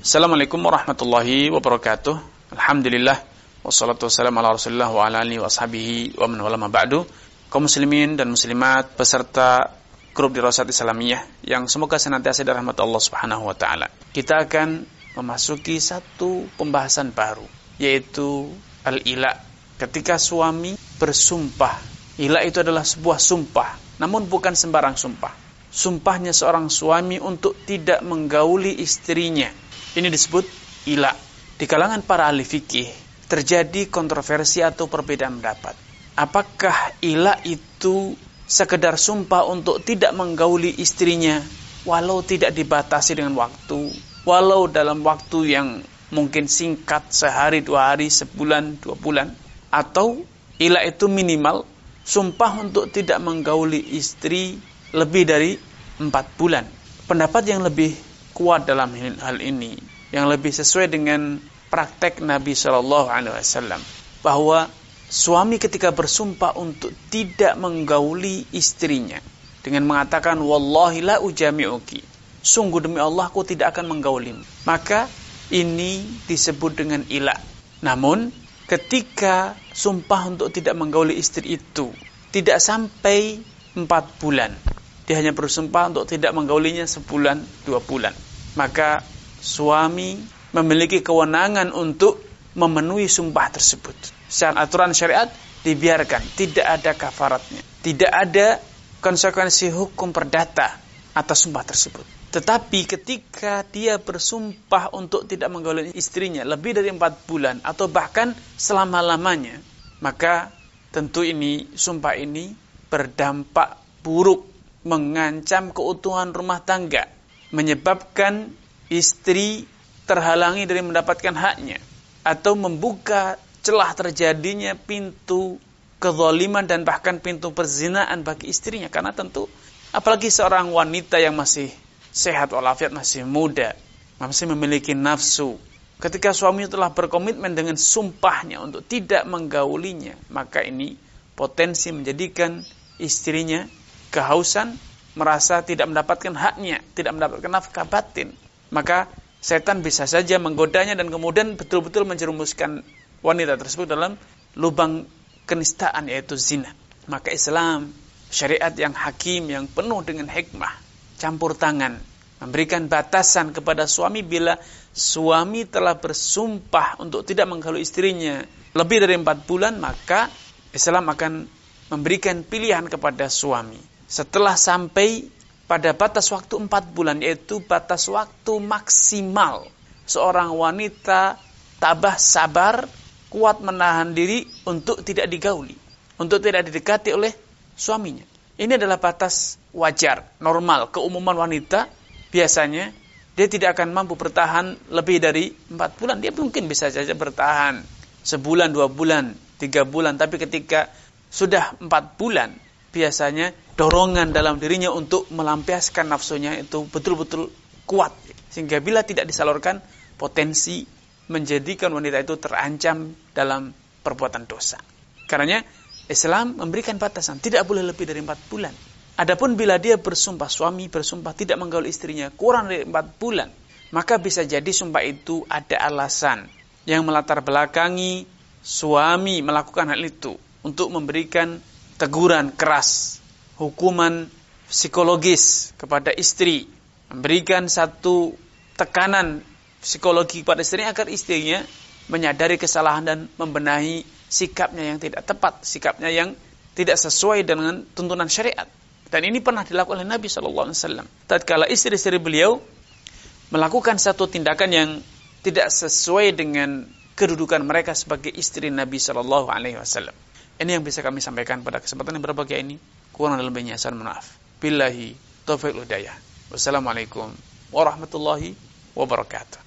Assalamualaikum warahmatullahi wabarakatuh. Alhamdulillah wassalatu wassalamu ala Rasulillah wa ala alihi wa ashabihi wa man wala ma ba'du. Kaum muslimin dan muslimat peserta grup Dirasat Islamiyah yang semoga senantiasa dirahmati Allah Subhanahu wa taala. Kita akan memasuki satu pembahasan baru, yaitu al-ila. Ketika suami bersumpah, ila itu adalah sebuah sumpah, namun bukan sembarang sumpah. Sumpahnya seorang suami untuk tidak menggauli istrinya. Ini disebut ila. Di kalangan para ahli fikih terjadi kontroversi atau perbedaan pendapat. Apakah ila itu sekedar sumpah untuk tidak menggauli istrinya walau tidak dibatasi dengan waktu, walau dalam waktu yang mungkin singkat, sehari, 2 hari, sebulan, 2 bulan, atau ila itu minimal sumpah untuk tidak menggauli istri lebih dari 4 bulan. Pendapat yang lebih kuat dalam hal ini, yang lebih sesuai dengan praktek Nabi SAW, bahwa suami ketika bersumpah untuk tidak menggauli istrinya dengan mengatakan wallahi la ujami'uki, sungguh demi Allah aku tidak akan menggaulimu, maka ini disebut dengan ila. Namun ketika sumpah untuk tidak menggauli istri itu tidak sampai 4 bulan, dia hanya bersumpah untuk tidak menggaulinya sebulan, 2 bulan, maka suami memiliki kewenangan untuk memenuhi sumpah tersebut. Secara aturan syariat dibiarkan, tidak ada kafaratnya, tidak ada konsekuensi hukum perdata atas sumpah tersebut. Tetapi ketika dia bersumpah untuk tidak menggauli istrinya lebih dari 4 bulan atau bahkan selama-lamanya, maka tentu ini, sumpah ini berdampak buruk, mengancam keutuhan rumah tangga, menyebabkan istri terhalangi dari mendapatkan haknya, atau membuka celah terjadinya pintu kezaliman dan bahkan pintu perzinaan bagi istrinya. Karena tentu apalagi seorang wanita yang masih sehat walafiat, masih muda, masih memiliki nafsu, ketika suami telah berkomitmen dengan sumpahnya untuk tidak menggaulinya, maka ini potensi menjadikan istrinya kehausan, merasa tidak mendapatkan haknya, tidak mendapatkan nafkah batin. Maka setan bisa saja menggodanya dan kemudian betul-betul menjerumuskan wanita tersebut dalam lubang kenistaan, yaitu zina. Maka Islam, syariat yang hakim, yang penuh dengan hikmah, campur tangan, memberikan batasan kepada suami. Bila suami telah bersumpah untuk tidak menggauli istrinya lebih dari 4 bulan, maka Islam akan memberikan pilihan kepada suami. Setelah sampai pada batas waktu 4 bulan, yaitu batas waktu maksimal seorang wanita tabah sabar, kuat menahan diri untuk tidak digauli, untuk tidak didekati oleh suaminya. Ini adalah batas wajar, normal, keumuman wanita. Biasanya dia tidak akan mampu bertahan lebih dari 4 bulan. Dia mungkin bisa saja bertahan sebulan, 2 bulan, 3 bulan. Tapi ketika sudah 4 bulan, biasanya dorongan dalam dirinya untuk melampiaskan nafsunya itu betul-betul kuat. Sehingga bila tidak disalurkan, potensi menjadikan wanita itu terancam dalam perbuatan dosa. Karenanya Islam memberikan batasan, tidak boleh lebih dari 4 bulan. Adapun bila dia bersumpah, suami bersumpah tidak menggauli istrinya kurang dari 4 bulan, maka bisa jadi sumpah itu ada alasan yang melatar belakangi suami melakukan hal itu untuk memberikan teguran keras, hukuman psikologis kepada istri, memberikan satu tekanan psikologi kepada istrinya agar istrinya menyadari kesalahan dan membenahi sikapnya yang tidak tepat, sikapnya yang tidak sesuai dengan tuntunan syariat. Dan ini pernah dilakukan oleh Nabi SAW. Tatkala istri-istri beliau melakukan satu tindakan yang tidak sesuai dengan kedudukan mereka sebagai istri Nabi SAW. Ini yang bisa kami sampaikan pada kesempatan yang berbahagia ini. Kurang dan lebihnya mohon maaf. Billahi taufiq wal hidayah. Wassalamualaikum warahmatullahi wabarakatuh.